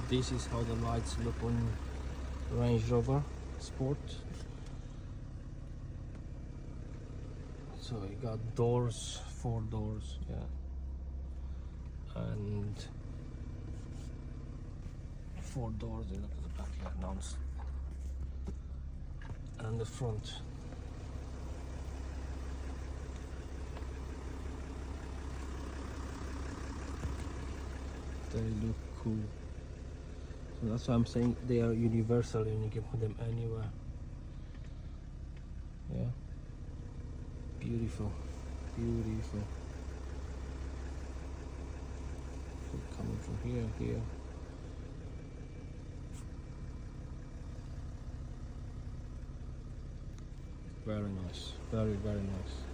This is how the lights look on Range Rover Sport. So you got doors, 4 doors, yeah, and 4 doors. You look at the back here now, and the front. They look cool. So that's why I'm saying they are universal and you can put them anywhere. Yeah. Beautiful. Beautiful. Coming from here. Very nice. Very nice.